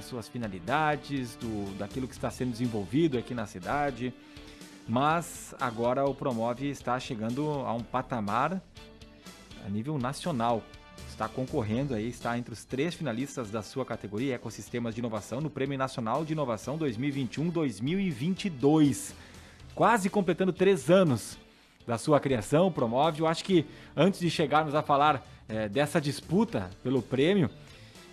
suas finalidades, daquilo que está sendo desenvolvido aqui na cidade, mas agora o Promove está chegando a um patamar a nível nacional. Está concorrendo aí, está entre os 3 finalistas da sua categoria Ecossistemas de Inovação no Prêmio Nacional de Inovação 2021-2022. Quase completando 3 anos da sua criação, Promove. Eu acho que antes de chegarmos a falar dessa disputa pelo prêmio,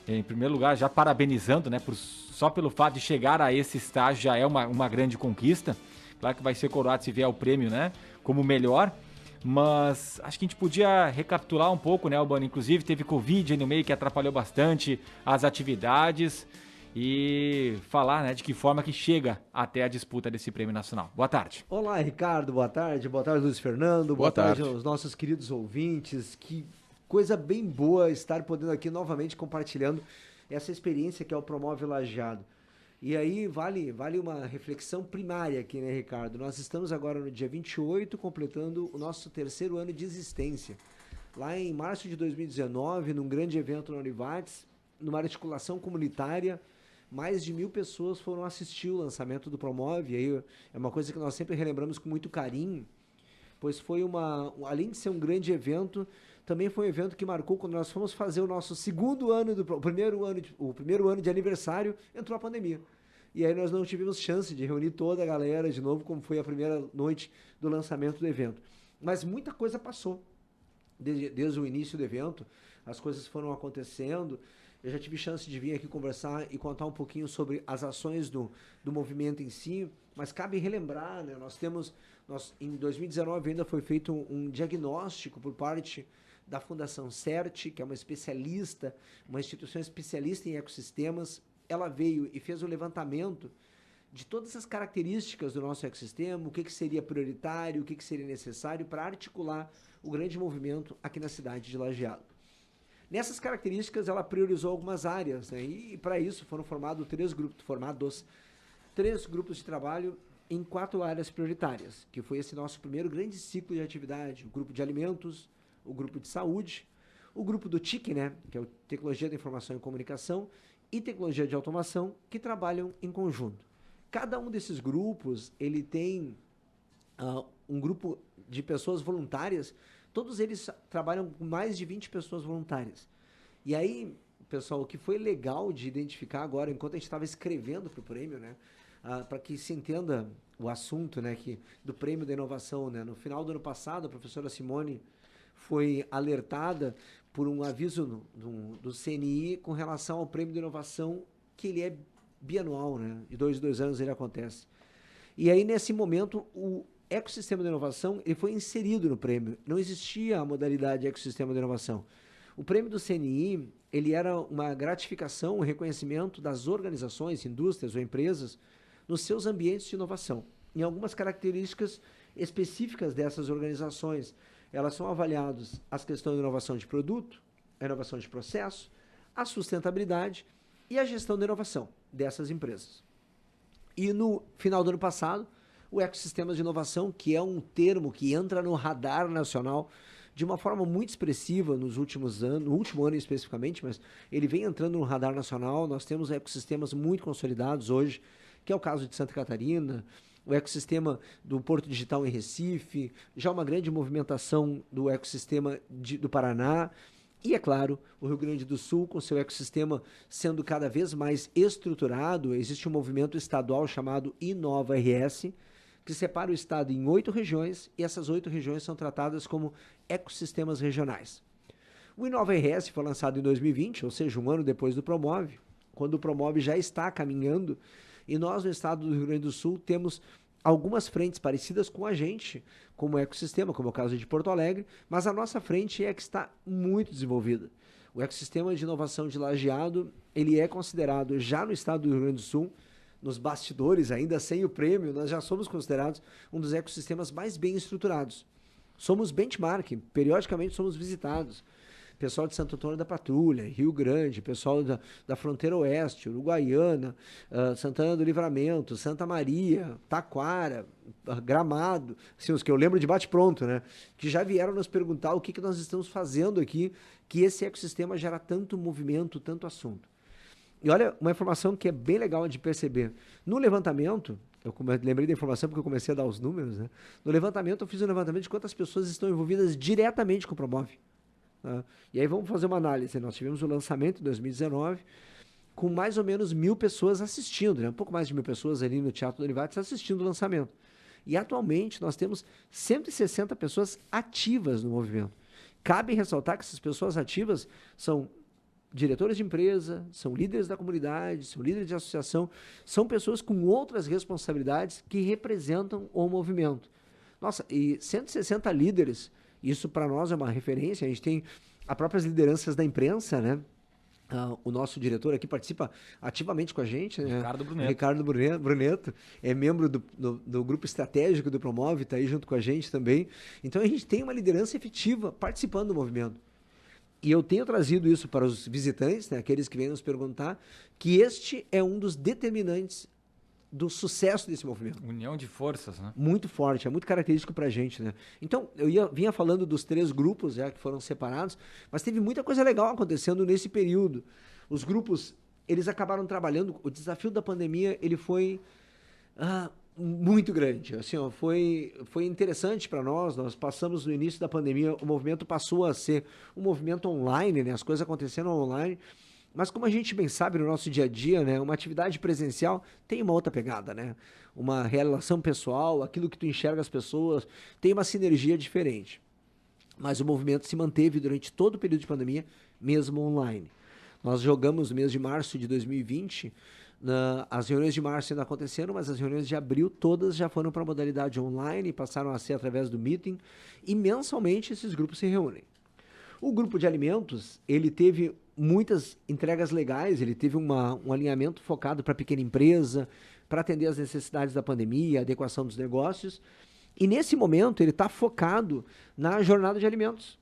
em primeiro lugar, já parabenizando, né, só pelo fato de chegar a esse estágio já é uma grande conquista. Claro que vai ser coroado se vier o prêmio, né, como melhor. Mas acho que a gente podia recapitular um pouco, né, Albano? Inclusive teve Covid aí no meio que atrapalhou bastante as atividades e falar, né, de que forma que chega até a disputa desse prêmio nacional. Boa tarde. Olá, Ricardo, boa tarde. Boa tarde, Luiz Fernando. Boa tarde aos nossos queridos ouvintes. Que coisa bem boa estar podendo aqui novamente compartilhando essa experiência que é o Promove Lajeado. E aí vale uma reflexão primária aqui, né, Ricardo? Nós estamos agora no dia 28, completando o nosso 3º ano de existência. Lá em março de 2019, num grande evento na Univates, numa articulação comunitária, mais de 1.000 pessoas foram assistir o lançamento do Promove. E aí é uma coisa que nós sempre relembramos com muito carinho, pois foi além de ser um grande evento, também foi um evento que marcou quando nós fomos fazer o nosso o primeiro ano de aniversário, entrou a pandemia. E aí nós não tivemos chance de reunir toda a galera de novo, como foi a primeira noite do lançamento do evento. Mas muita coisa passou desde o início do evento, as coisas foram acontecendo. Eu já tive chance de vir aqui conversar e contar um pouquinho sobre as ações do movimento em si, mas cabe relembrar, né? Em 2019 ainda foi feito um diagnóstico por parte da Fundação CERT, que é uma instituição especialista em ecossistemas. Ela veio e fez o levantamento de todas as características do nosso ecossistema, o que seria prioritário, o que seria necessário para articular o grande movimento aqui na cidade de Lajeado. Nessas características, ela priorizou algumas áreas, né? E para isso foram formados 3 grupos de trabalho em 4 áreas prioritárias, que foi esse nosso primeiro grande ciclo de atividade: o grupo de alimentos, o grupo de saúde, o grupo do TIC, né, que é o Tecnologia da Informação e Comunicação, e Tecnologia de Automação, que trabalham em conjunto. Cada um desses grupos, ele tem um grupo de pessoas voluntárias. Todos eles trabalham com mais de 20 pessoas voluntárias. E aí, pessoal, o que foi legal de identificar agora, enquanto a gente estava escrevendo para o prêmio, né, para que se entenda o assunto, né, do prêmio da inovação, né, no final do ano passado, a professora Simone foi alertada por um aviso do CNI com relação ao prêmio de inovação, que ele é bianual, né, de 2 em 2 anos ele acontece. E aí, nesse momento, o ecossistema de inovação ele foi inserido no prêmio. Não existia a modalidade ecossistema de inovação. O prêmio do CNI, ele era uma gratificação, um reconhecimento das organizações, indústrias ou empresas nos seus ambientes de inovação. Em algumas características específicas dessas organizações, elas são avaliadas as questões de inovação de produto, a inovação de processo, a sustentabilidade e a gestão da inovação dessas empresas. E no final do ano passado, o ecossistema de inovação, que é um termo que entra no radar nacional de uma forma muito expressiva nos últimos anos, no último ano especificamente, mas ele vem entrando no radar nacional. Nós temos ecossistemas muito consolidados hoje, que é o caso de Santa Catarina, o ecossistema do Porto Digital em Recife, já uma grande movimentação do ecossistema do Paraná, e, é claro, o Rio Grande do Sul, com seu ecossistema sendo cada vez mais estruturado. Existe um movimento estadual chamado Inova-RS, que separa o estado em 8 regiões, e essas 8 regiões são tratadas como ecossistemas regionais. O Inova-RS foi lançado em 2020, ou seja, um ano depois do Promove, quando o Promove já está caminhando, e nós, no estado do Rio Grande do Sul, temos algumas frentes parecidas com a gente, como ecossistema, como é o caso de Porto Alegre, mas a nossa frente é que está muito desenvolvida. O ecossistema de inovação de Lajeado, ele é considerado, já no estado do Rio Grande do Sul, nos bastidores, ainda sem o prêmio, nós já somos considerados um dos ecossistemas mais bem estruturados. Somos benchmark, periodicamente somos visitados. Pessoal de Santo Antônio da Patrulha, Rio Grande, pessoal da Fronteira Oeste, Uruguaiana, Santana do Livramento, Santa Maria, Taquara, Gramado, assim, os que eu lembro de bate-pronto, né? Que já vieram nos perguntar o que nós estamos fazendo aqui, que esse ecossistema gera tanto movimento, tanto assunto. E olha, uma informação que é bem legal de perceber. No levantamento, lembrei da informação porque eu comecei a dar os números, né? No levantamento, eu fiz um levantamento de quantas pessoas estão envolvidas diretamente com o Promove. Tá? E aí vamos fazer uma análise. Nós tivemos o lançamento em 2019, com mais ou menos 1.000 pessoas assistindo, né? Um pouco mais de 1.000 pessoas ali no Teatro do Univates assistindo o lançamento. E atualmente nós temos 160 pessoas ativas no movimento. Cabe ressaltar que essas pessoas ativas são diretores de empresa, são líderes da comunidade, são líderes de associação, são pessoas com outras responsabilidades que representam o movimento. Nossa, e 160 líderes, isso para nós é uma referência, a gente tem as próprias lideranças da imprensa, né? O nosso diretor aqui participa ativamente com a gente, né? Ricardo Bruneto é membro do grupo estratégico do Promove, está aí junto com a gente também. Então a gente tem uma liderança efetiva participando do movimento. E eu tenho trazido isso para os visitantes, né, aqueles que vêm nos perguntar, que este é um dos determinantes do sucesso desse movimento. União de forças, né? Muito forte, é muito característico pra gente, né? Então, vinha falando dos 3 grupos que foram separados, mas teve muita coisa legal acontecendo nesse período. Os grupos, eles acabaram trabalhando, o desafio da pandemia, ele foi muito grande. Assim, ó, foi interessante para nós passamos no início da pandemia, o movimento passou a ser um movimento online, né? As coisas aconteceram online. Mas como a gente bem sabe no nosso dia a dia, né, uma atividade presencial tem uma outra pegada, né? Uma relação pessoal, aquilo que tu enxerga as pessoas, tem uma sinergia diferente. Mas o movimento se manteve durante todo o período de pandemia, mesmo online. Nós jogamos no mês de março de 2020, as reuniões de março ainda aconteceram, mas as reuniões de abril todas já foram para a modalidade online, passaram a ser através do meeting, e mensalmente esses grupos se reúnem. O grupo de alimentos, ele teve muitas entregas legais, ele teve um alinhamento focado para a pequena empresa, para atender as necessidades da pandemia, a adequação dos negócios. E nesse momento ele está focado na jornada de alimentos.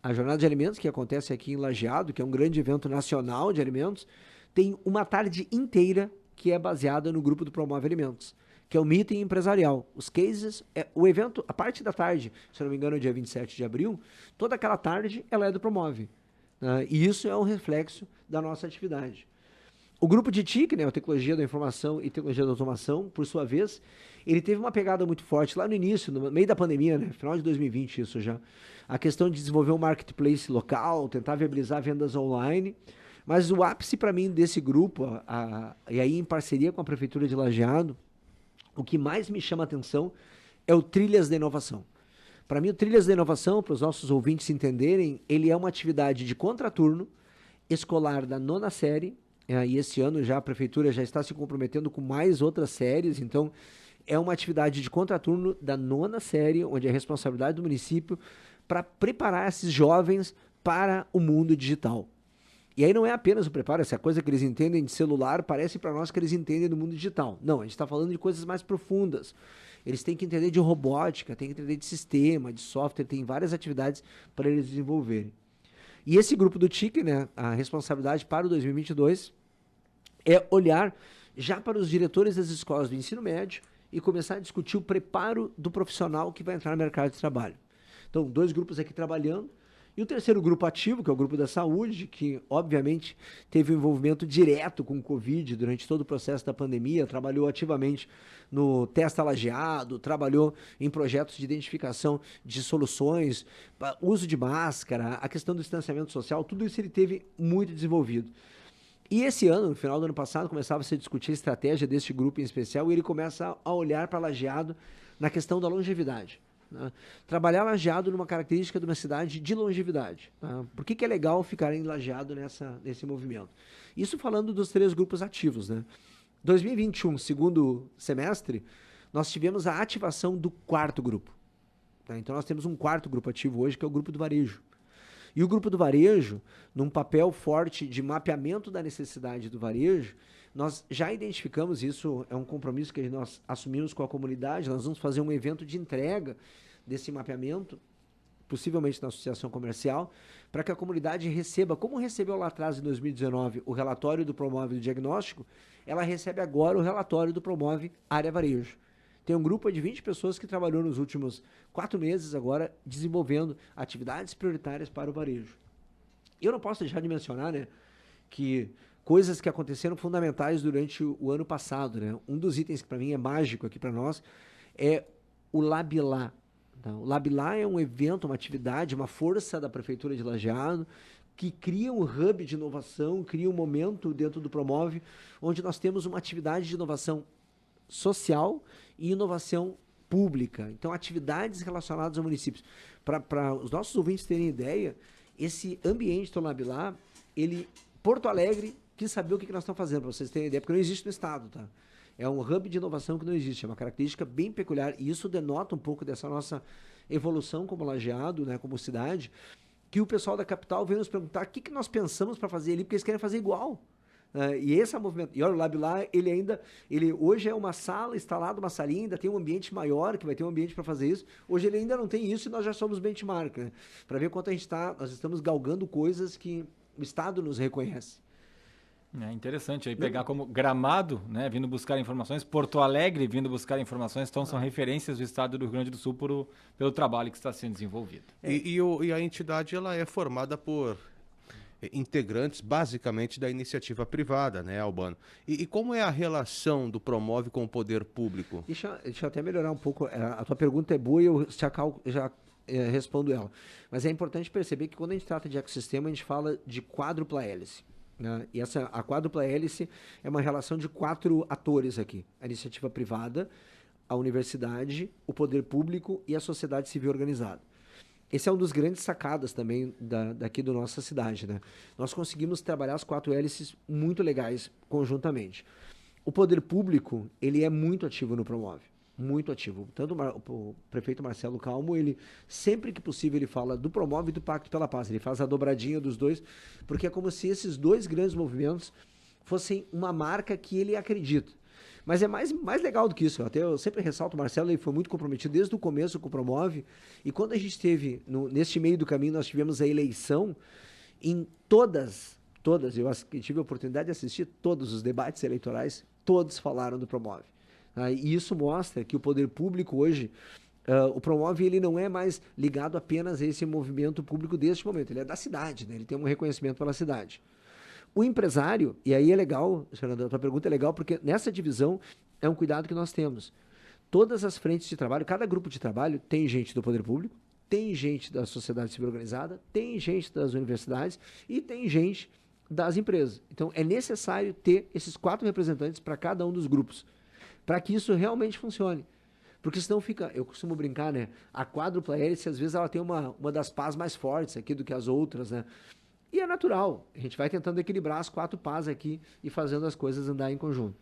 A jornada de alimentos, que acontece aqui em Lajeado, que é um grande evento nacional de alimentos, tem uma tarde inteira que é baseada no grupo do Promove Alimentos, que é o meeting empresarial. Os cases, o evento, a parte da tarde, se eu não me engano, é dia 27 de abril, toda aquela tarde ela é do Promove. E isso é um reflexo da nossa atividade. O grupo de TIC, né, a Tecnologia da Informação e Tecnologia da Automação, por sua vez, ele teve uma pegada muito forte lá no início, no meio da pandemia, né, final de 2020 isso já, a questão de desenvolver um marketplace local, tentar viabilizar vendas online, mas o ápice para mim desse grupo, e aí em parceria com a Prefeitura de Lajeado, o que mais me chama a atenção é o Trilhas da Inovação. Para mim, o Trilhas da Inovação, para os nossos ouvintes entenderem, ele é uma atividade de contraturno escolar da 9ª série, e esse ano já a Prefeitura já está se comprometendo com mais outras séries, então é uma atividade de contraturno da 9ª série, onde é a responsabilidade do município para preparar esses jovens para o mundo digital. E aí não é apenas o preparo, essa coisa que eles entendem de celular, parece para nós que eles entendem do mundo digital. Não, a gente está falando de coisas mais profundas. Eles têm que entender de robótica, têm que entender de sistema, de software, tem várias atividades para eles desenvolverem. E esse grupo do TIC, né, a responsabilidade para o 2022 é olhar já para os diretores das escolas do ensino médio e começar a discutir o preparo do profissional que vai entrar no mercado de trabalho. Então, 2 grupos aqui trabalhando. E o terceiro grupo ativo, que é o grupo da saúde, que obviamente teve um envolvimento direto com o Covid durante todo o processo da pandemia, trabalhou ativamente no Testa Lajeado, trabalhou em projetos de identificação de soluções, uso de máscara, a questão do distanciamento social, tudo isso ele teve muito desenvolvido. E esse ano, no final do ano passado, começava a se discutir a estratégia desse grupo em especial e ele começa a olhar para Lajeado na questão da longevidade. Trabalhar Lajeado numa característica de uma cidade de longevidade. Por que é legal ficar em Lajeado nesse movimento? Isso falando dos 3 grupos ativos. 2021, segundo semestre, nós tivemos a ativação do 4º grupo. Então nós temos um 4º grupo ativo hoje, que é o grupo do varejo. E o grupo do varejo, num papel forte de mapeamento da necessidade do varejo, nós já identificamos, isso é um compromisso que nós assumimos com a comunidade, nós vamos fazer um evento de entrega desse mapeamento, possivelmente na associação comercial, para que a comunidade receba, como recebeu lá atrás, em 2019, o relatório do Promove do diagnóstico, ela recebe agora o relatório do Promove Área Varejo. Tem um grupo de 20 pessoas que trabalhou nos últimos 4 meses agora, desenvolvendo atividades prioritárias para o varejo. Eu não posso deixar de mencionar, que coisas que aconteceram fundamentais durante o ano passado, né? Um dos itens que para mim é mágico aqui para nós é o Labilá. Tá? O Labilá é um evento, uma atividade, uma força da Prefeitura de Lajeado que cria um hub de inovação, cria um momento dentro do Promove, onde nós temos uma atividade de inovação social e inovação pública. Então, atividades relacionadas aos municípios. Para os nossos ouvintes terem ideia, esse ambiente do Labilá, Porto Alegre quis saber o que nós estamos fazendo, para vocês terem ideia, porque não existe no estado, tá? É um hub de inovação que não existe, é uma característica bem peculiar, e isso denota um pouco dessa nossa evolução como Lajeado, né, como cidade, que o pessoal da capital vem nos perguntar o que nós pensamos para fazer ali, porque eles querem fazer igual. E esse é o movimento. E olha, o Lab lá, ele hoje é uma sala instalada, uma salinha, ainda tem um ambiente maior, que vai ter um ambiente para fazer isso. Hoje ele ainda não tem isso e nós já somos benchmark, né? Para ver quanto nós estamos galgando coisas que o Estado nos reconhece. É interessante aí pegar como Gramado, né, vindo buscar informações, Porto Alegre vindo buscar informações, então são referências do estado do Rio Grande do Sul pelo trabalho que está sendo desenvolvido. E a entidade ela é formada por integrantes basicamente da iniciativa privada, né, Albano? E como é a relação do Promove com o poder público? Deixa eu até melhorar um pouco, a tua pergunta é boa e eu já respondo ela. Mas é importante perceber que quando a gente trata de ecossistema, a gente fala de quádrupla hélice. Né? E a quádrupla hélice é uma relação de 4 atores aqui. A iniciativa privada, a universidade, o poder público e a sociedade civil organizada. Esse é um dos grandes sacadas também daqui da nossa cidade. Né? Nós conseguimos trabalhar as 4 hélices muito legais conjuntamente. O poder público, ele é muito ativo no Promove. Muito ativo. Tanto o prefeito Marcelo Calmo, ele sempre que possível ele fala do Promove e do Pacto pela Paz. Ele faz a dobradinha dos dois, porque é como se esses dois grandes movimentos fossem uma marca que ele acredita. Mas é mais legal do que isso. Eu sempre ressalto, o Marcelo ele foi muito comprometido desde o começo com o Promove, e quando a gente teve, neste meio do caminho, nós tivemos a eleição, em todas, eu tive a oportunidade de assistir todos os debates eleitorais, todos falaram do Promove. E isso mostra que o poder público hoje, o Promove, ele não é mais ligado apenas a esse movimento público deste momento, ele é da cidade, né? Ele tem um reconhecimento pela cidade. O empresário, e aí é legal, Fernando, a tua pergunta é legal, porque nessa divisão é um cuidado que nós temos. Todas as frentes de trabalho, cada grupo de trabalho tem gente do poder público, tem gente da sociedade civil organizada, tem gente das universidades e tem gente das empresas. Então é necessário ter esses 4 representantes para cada um dos grupos, para que isso realmente funcione. Porque senão fica, eu costumo brincar, né? A quádrupla hélice, às vezes, ela tem uma das pás mais fortes aqui do que as outras, né? E é natural. A gente vai tentando equilibrar as 4 pás aqui e fazendo as coisas andar em conjunto.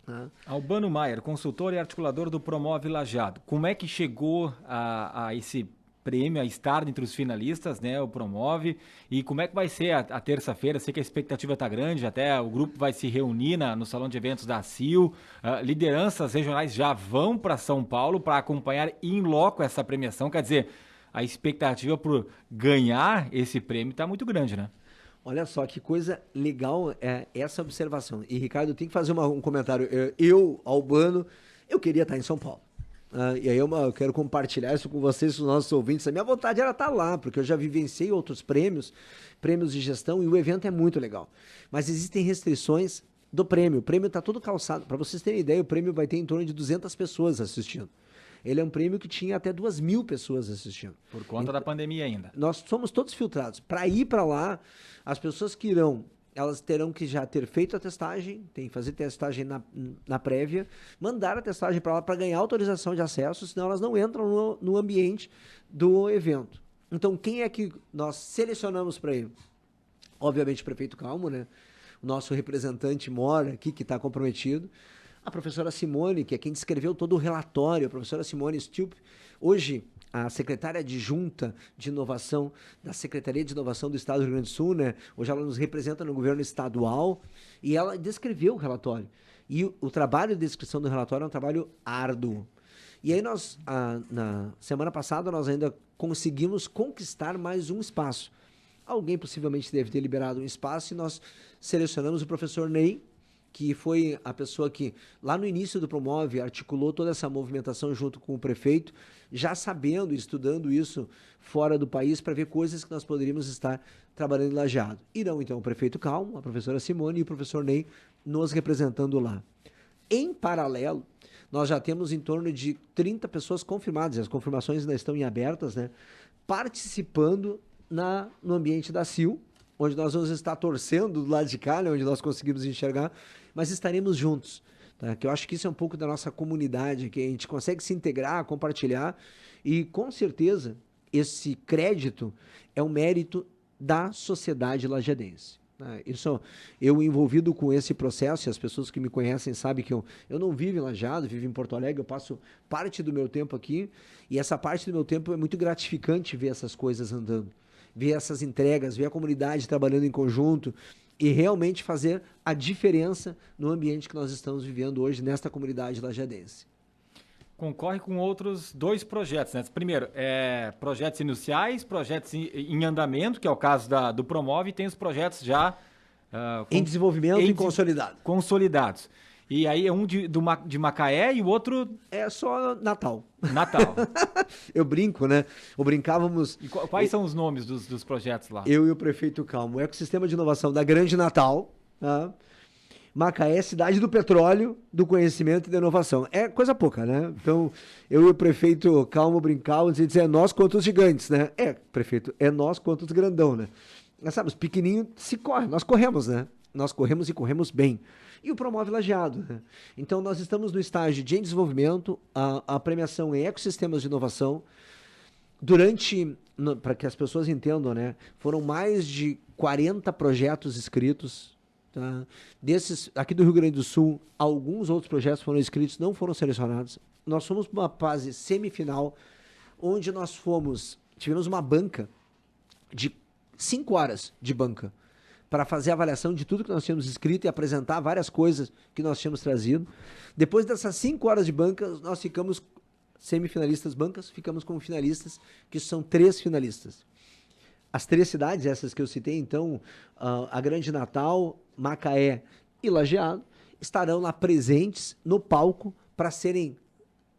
Né? Albano Maier, consultor e articulador do Promove Lajeado. Como é que chegou a esse prêmio, a estar entre os finalistas, né, o Promove, e como é que vai ser a terça-feira? Sei que a expectativa está grande, até o grupo vai se reunir no salão de eventos da CIL, lideranças regionais já vão para São Paulo para acompanhar in loco essa premiação, quer dizer, a expectativa por ganhar esse prêmio está muito grande, né? Olha só que coisa legal é essa observação. E, Ricardo, eu tenho que fazer um comentário. Eu, Albano, eu queria estar em São Paulo. E aí eu quero compartilhar isso com vocês, com os nossos ouvintes. A minha vontade era estar lá, porque eu já vivenciei outros prêmios de gestão, e o evento é muito legal. Mas existem restrições do prêmio. O prêmio está todo calçado. Para vocês terem ideia, o prêmio vai ter em torno de 200 pessoas assistindo. Ele é um prêmio que tinha até 2.000 pessoas assistindo. Por conta da pandemia ainda. Nós somos todos filtrados. Para ir para lá, as pessoas que irão, elas terão que já ter feito a testagem, tem que fazer testagem na prévia, mandar a testagem para lá para ganhar autorização de acesso, senão elas não entram no ambiente do evento. Então, quem é que nós selecionamos para ir? Obviamente, o prefeito Calmo, né? O nosso representante mora aqui, que está comprometido. A professora Simone, que é quem descreveu todo o relatório, a professora Simone Stilp, hoje a secretária adjunta de inovação da Secretaria de Inovação do Estado do Rio Grande do Sul, né? Hoje ela nos representa no governo estadual, e ela descreveu o relatório. E o trabalho de descrição do relatório é um trabalho árduo. E aí nós, na semana passada, nós ainda conseguimos conquistar mais um espaço. Alguém possivelmente deve ter liberado um espaço e nós selecionamos o professor Ney, que foi a pessoa que, lá no início do Promove, articulou toda essa movimentação junto com o prefeito, já sabendo e estudando isso fora do país para ver coisas que nós poderíamos estar trabalhando em Lajeado. Irão, então, o prefeito Calmo, a professora Simone e o professor Ney nos representando lá. Em paralelo, nós já temos em torno de 30 pessoas confirmadas, e as confirmações ainda estão em abertas, né? Participando no ambiente da CIL, onde nós vamos estar torcendo do lado de cá, né? Onde nós conseguimos enxergar, mas estaremos juntos. Tá? Que eu acho que isso é um pouco da nossa comunidade, que a gente consegue se integrar, compartilhar, e com certeza esse crédito é um mérito da sociedade lajadense. Isso, eu envolvido com esse processo, e as pessoas que me conhecem sabem que eu não vivo em Lajeado, vivo em Porto Alegre, eu passo parte do meu tempo aqui, e essa parte do meu tempo é muito gratificante ver essas coisas andando, ver essas entregas, ver a comunidade trabalhando em conjunto e realmente fazer a diferença no ambiente que nós estamos vivendo hoje nesta comunidade lajadense. Concorre com outros 2 projetos, né? Primeiro, projetos iniciais, projetos em andamento, que é o caso do Promove, e tem os projetos já... em desenvolvimento e consolidados. E aí é um de Macaé e o outro... É só Natal. Natal. Eu brinco, né? Brincávamos... E quais são os nomes dos projetos lá? Eu e o prefeito Calmo. O ecossistema de inovação da Grande Natal, tá? Macaé, cidade do petróleo, do conhecimento e da inovação. É coisa pouca, né? Então, eu e o prefeito Calmo brincávamos e dizer, é nós contra os gigantes, né? Prefeito, é nós contra os grandão, né? Nós sabemos, pequenininho se corre, nós corremos, né? Nós corremos e corremos bem. E o Promove Lajeado, né? Então, nós estamos no estágio de desenvolvimento, a premiação em ecossistemas de inovação. Para que as pessoas entendam, né? Foram mais de 40 projetos inscritos. Tá? Desses, aqui do Rio Grande do Sul, alguns outros projetos foram inscritos, não foram selecionados. Nós fomos para uma fase semifinal, onde nós tivemos uma banca de 5 horas de banca, para fazer a avaliação de tudo que nós tínhamos escrito e apresentar várias coisas que nós tínhamos trazido. Depois dessas 5 horas de banca, nós ficamos semifinalistas bancas, ficamos como finalistas, que são 3 finalistas. As 3 cidades, essas que eu citei, então, a Grande Natal, Macaé e Lajeado, estarão lá presentes no palco para serem,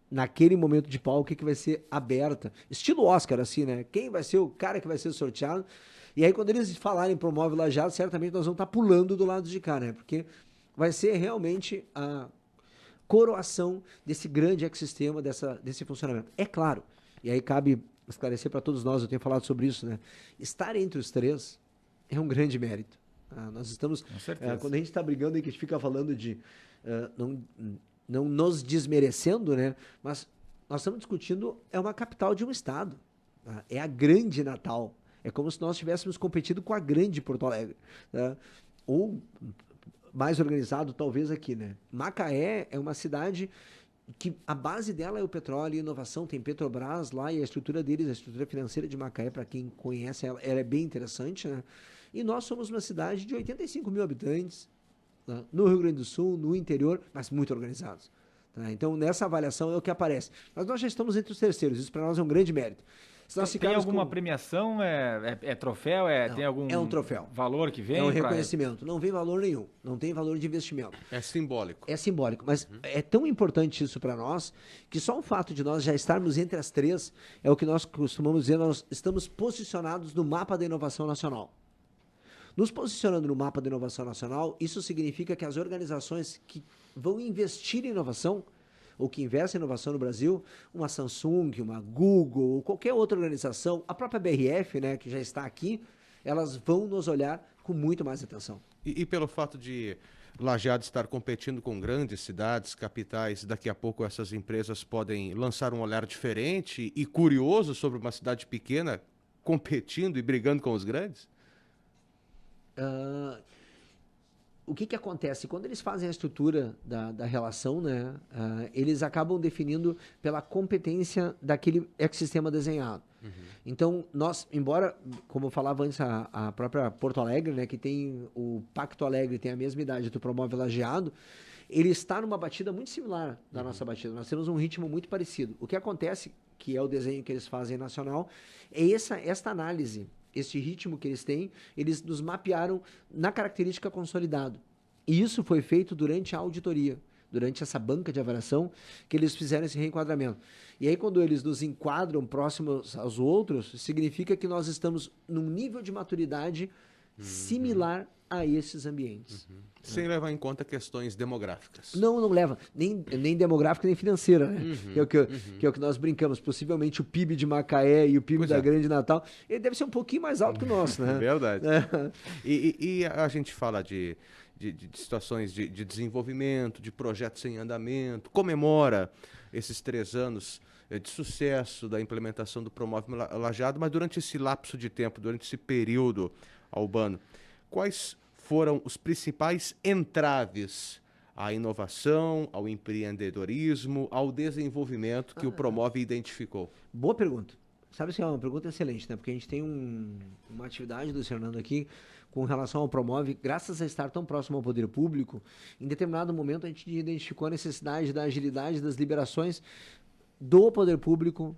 naquele momento de palco, que vai ser aberta. Estilo Oscar, assim, né? Quem vai ser o cara que vai ser sorteado. E aí, quando eles falarem Promove Lajeado, certamente nós vamos estar pulando do lado de cá, né? Porque vai ser realmente a coroação desse grande ecossistema, desse funcionamento. É claro, e aí cabe esclarecer para todos nós, eu tenho falado sobre isso, né? Estar entre os 3 é um grande mérito. Nós estamos, quando a gente está brigando e que a gente fica falando de não nos desmerecendo, né? Mas nós estamos discutindo, é uma capital de um estado. Tá? É a Grande Natal. É como se nós tivéssemos competido com a Grande Porto Alegre. Tá? Ou mais organizado, talvez aqui, né? Macaé é uma cidade que a base dela é o petróleo e inovação, tem Petrobras lá e a estrutura deles, a estrutura financeira de Macaé, para quem conhece ela é bem interessante, né? E nós somos uma cidade de 85 mil habitantes, tá? No Rio Grande do Sul, no interior, mas muito organizados. Tá? Então, nessa avaliação é o que aparece. Mas nós já estamos entre os terceiros, isso para nós é um grande mérito. Tem alguma premiação? É troféu? Não, tem algum é um troféu. Valor que vem? É um reconhecimento. Não vem valor nenhum. Não tem valor de investimento. É simbólico. É simbólico. Mas é tão importante isso para nós que só o fato de nós já estarmos entre as 3 é o que nós costumamos dizer, nós estamos posicionados no mapa da inovação nacional. Nos posicionando no mapa da inovação nacional, isso significa que as organizações que vão investir em inovação ou que investe em inovação no Brasil, uma Samsung, uma Google, ou qualquer outra organização, a própria BRF, né, que já está aqui, elas vão nos olhar com muito mais atenção. E pelo fato de Lajeado estar competindo com grandes cidades, capitais, daqui a pouco essas empresas podem lançar um olhar diferente e curioso sobre uma cidade pequena competindo e brigando com os grandes? O que acontece? Quando eles fazem a estrutura da relação, né, eles acabam definindo pela competência daquele ecossistema desenhado. Uhum. Então, nós, embora, como eu falava antes, a própria Porto Alegre, né, que tem o Pacto Alegre, tem a mesma idade do Promove Lajeado, ele está numa batida muito similar da nossa batida. Nós temos um ritmo muito parecido. O que acontece, que é o desenho que eles fazem nacional, é esta análise. Este ritmo que eles têm, eles nos mapearam na característica consolidado. E isso foi feito durante a auditoria, durante essa banca de avaliação, que eles fizeram esse reenquadramento. E aí, quando eles nos enquadram próximos aos outros, significa que nós estamos num nível de maturidade similar a esses ambientes. Sem levar em conta questões demográficas. Não leva. Nem demográfica, nem financeira, né? Que é o que nós brincamos. Possivelmente o PIB de Macaé e o PIB da Grande Natal, ele deve ser um pouquinho mais alto que o nosso, né? É verdade. E a gente fala de situações de desenvolvimento, de projetos em andamento, comemora esses 3 anos de sucesso da implementação do Promove Lajeado, mas durante esse lapso de tempo, durante esse período, Albano, quais foram os principais entraves à inovação, ao empreendedorismo, ao desenvolvimento que o Promove identificou? Boa pergunta. Sabe que é uma pergunta excelente, né? Porque a gente tem uma atividade do Fernando aqui com relação ao Promove, graças a estar tão próximo ao poder público, em determinado momento a gente identificou a necessidade da agilidade das liberações do poder público.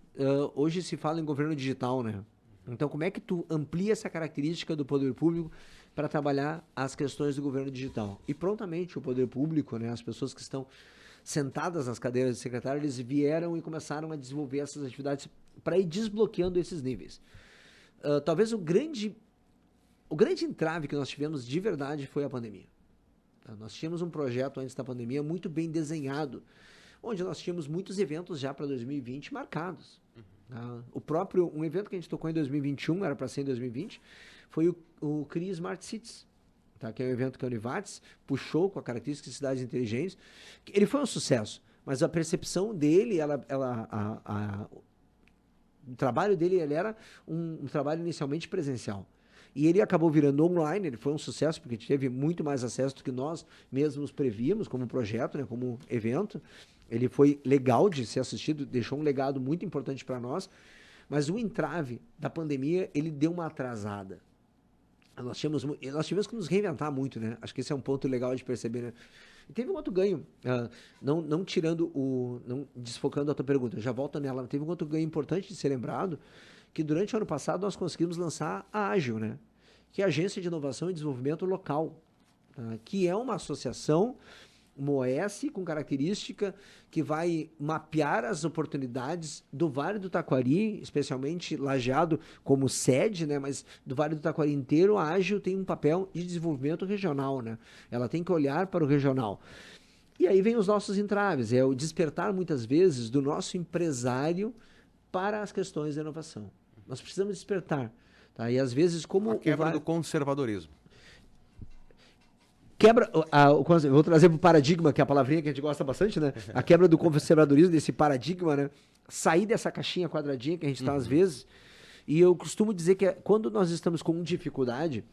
Hoje se fala em governo digital, né? Então, como é que tu amplia essa característica do poder público para trabalhar as questões do governo digital? E prontamente o poder público, né, as pessoas que estão sentadas nas cadeiras de secretário, eles vieram e começaram a desenvolver essas atividades para ir desbloqueando esses níveis. Talvez o grande entrave que nós tivemos de verdade foi a pandemia. Nós tínhamos um projeto antes da pandemia muito bem desenhado, onde nós tínhamos muitos eventos já para 2020 marcados. Um evento que a gente tocou em 2021, era para ser em 2020, foi o CRI Smart Cities, que é um evento que a Univates puxou com a característica de cidades inteligentes. Ele foi um sucesso, mas a percepção dele, o trabalho dele ele era um trabalho inicialmente presencial. E ele acabou virando online, ele foi um sucesso, porque teve muito mais acesso do que nós mesmos prevíamos como projeto, né, como evento. Ele foi legal de ser assistido, deixou um legado muito importante para nós, mas o entrave da pandemia, ele deu uma atrasada. Nós tivemos que nos reinventar muito, né? Acho que esse é um ponto legal de perceber, né? E teve um outro ganho, não desfocando a tua pergunta, eu já volto nela, teve um outro ganho importante de ser lembrado, que durante o ano passado nós conseguimos lançar a Ágil, né? Que é a Agência de Inovação e Desenvolvimento Local, que é uma associação, uma OS com característica que vai mapear as oportunidades do Vale do Taquari, especialmente Lajeado como sede, né? Mas do Vale do Taquari inteiro, a Ágil tem um papel de desenvolvimento regional, né? Ela tem que olhar para o regional. E aí vem os nossos entraves, é o despertar muitas vezes do nosso empresário para as questões da inovação. Nós precisamos despertar. E às vezes como... A quebra do conservadorismo. Vou trazer para o paradigma, que é a palavrinha que a gente gosta bastante, né? A quebra do conservadorismo, desse paradigma, né? Sair dessa caixinha quadradinha que a gente está às vezes. E eu costumo dizer que quando nós estamos com dificuldade,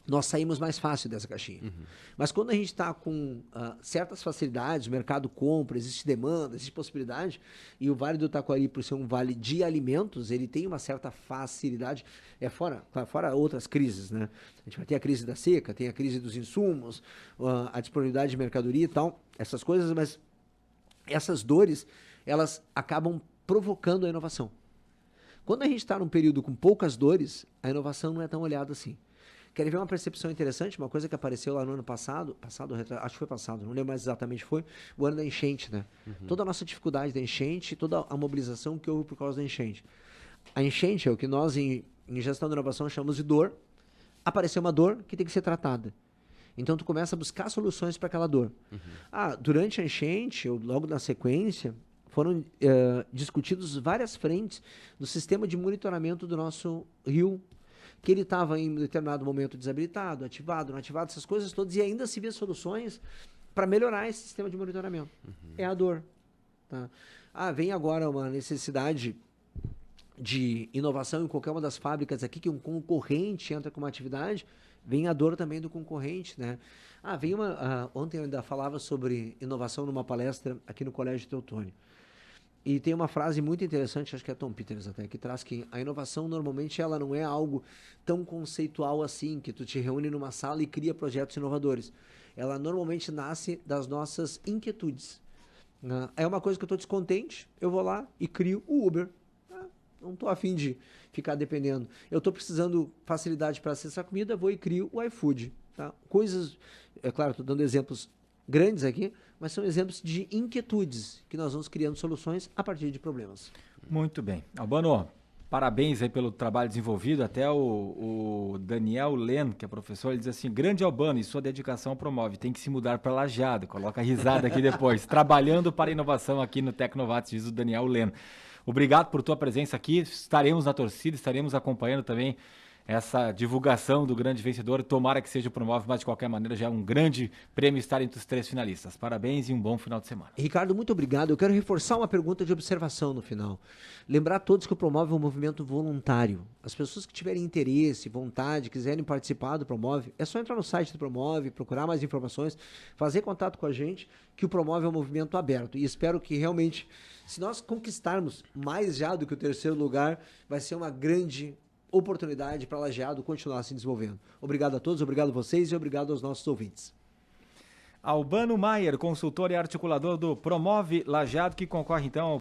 nós saímos mais fácil dessa caixinha. Mas quando a gente está com certas facilidades, o mercado compra, existe demanda, existe possibilidade, e o Vale do Taquari, por ser um vale de alimentos, ele tem uma certa facilidade, fora outras crises, né? A gente vai ter a crise da seca, tem a crise dos insumos, a disponibilidade de mercadoria e tal, essas coisas, mas essas dores, elas acabam provocando a inovação. Quando a gente está num período com poucas dores, a inovação não é tão olhada assim. Querem ver uma percepção interessante? Uma coisa que apareceu lá no ano passado, acho que foi passado, não lembro mais exatamente, foi o ano da enchente, né? Toda a nossa dificuldade da enchente, toda a mobilização que houve por causa da enchente. A enchente é o que nós, em gestão de inovação, chamamos de dor. Apareceu uma dor que tem que ser tratada. Então, tu começa a buscar soluções para aquela dor. Durante a enchente, ou logo na sequência, foram discutidos várias frentes do sistema de monitoramento do nosso rio, que ele estava em determinado momento desabilitado, ativado, não ativado, essas coisas todas, e ainda se vê soluções para melhorar esse sistema de monitoramento. É a dor. Tá? Vem agora uma necessidade de inovação em qualquer uma das fábricas aqui, que um concorrente entra com uma atividade, vem a dor também do concorrente, né? Ontem eu ainda falava sobre inovação numa palestra aqui no Colégio Teutônio. E tem uma frase muito interessante, acho que é Tom Peters até, que traz que a inovação normalmente ela não é algo tão conceitual assim, que tu te reúne numa sala e cria projetos inovadores. Ela normalmente nasce das nossas inquietudes. É uma coisa que eu estou descontente, eu vou lá e crio o Uber. Não estou afim de ficar dependendo. Eu estou precisando facilidade para acessar comida, vou e crio o iFood. Tá? Coisas, é claro, estou dando exemplos grandes aqui, mas são exemplos de inquietudes que nós vamos criando soluções a partir de problemas. Muito bem. Albano, parabéns aí pelo trabalho desenvolvido. Até o Daniel Len, que é professor, ele diz assim: grande Albano, e sua dedicação promove, tem que se mudar para Lajeado. Coloca a risada aqui depois. Trabalhando para a inovação aqui no Tecnovatos, diz o Daniel Len. Obrigado por tua presença aqui. Estaremos na torcida, estaremos acompanhando também essa divulgação do grande vencedor. Tomara que seja o Promove, mas de qualquer maneira já é um grande prêmio estar entre os 3 finalistas. Parabéns e um bom final de semana. Ricardo, muito obrigado. Eu quero reforçar uma pergunta de observação no final. Lembrar a todos que o Promove é um movimento voluntário. As pessoas que tiverem interesse, vontade, quiserem participar do Promove, é só entrar no site do Promove, procurar mais informações, fazer contato com a gente, que o Promove é um movimento aberto. E espero que realmente, se nós conquistarmos mais já do que o 3º lugar, vai ser uma grande oportunidade para Lajeado continuar se desenvolvendo. Obrigado a todos, obrigado a vocês e obrigado aos nossos ouvintes. Albano Maier, consultor e articulador do Promove Lajeado, que concorre então ao